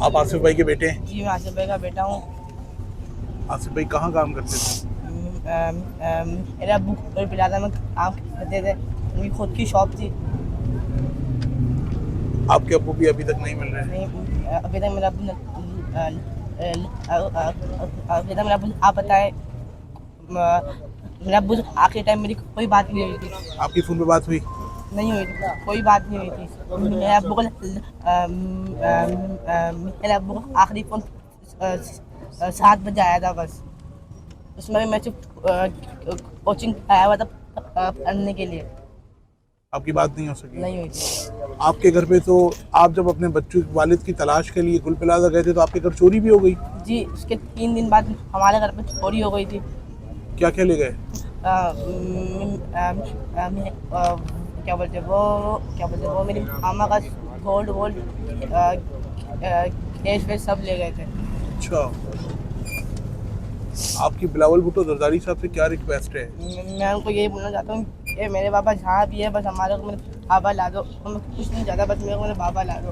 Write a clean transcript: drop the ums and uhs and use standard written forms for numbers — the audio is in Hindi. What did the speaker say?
आप आसिफ भाई के बेटे हैं? जी मैं आसिफ भाई का बेटा हूँ। आसिफ भाई कहाँ काम करते थे? मेरे अब्बू कोई प्लाजा में काम करते थे, उनकी खुद की शॉप थी। आपके अब्बू भी अभी तक नहीं मिल रहे हैं? नहीं, अभी तक मेरा अब्बू आप बताए, मेरा अब्बू से आखिरी टाइम मेरी कोई बात नहीं हुई थी। आपकी फ़ोन पे बात हुई? नहीं हुई थी, कोई बात नहीं हुई थी। मेरे अब्बू को मेरे अब्बू को आखिरी फ़ोन 7 बजे आया था बस। उसमें भी मैं कोचिंग आया हुआ था पढ़ने के लिए। आपकी बात नहीं हो सकी? नहीं हुई थी। आपके घर पे तो आप जब अपने बच्चों वालिद की तलाश के लिए गुल प्लाजा गए थे तो आपके घर चोरी भी हो गई? जी, उसके 3 दिन बाद हमारे घर पे चोरी हो गई थी। क्या क्या ले गए? क्या बोलते वो मेरी मामा का गोल्ड वोल्ड कैश वैश सब ले गए थे। अच्छा, आपकी बिलावल भुट्टो जरदारी साहब से क्या रिक्वेस्ट है? मैं उनको यही बोलना चाहता हूँ कि मेरे पापा जहाँ भी है बस हमारे को मेरे बाबा ला दो। हमें कुछ नहीं चाहता, बस मेरे को मेरे बाबा ला दो।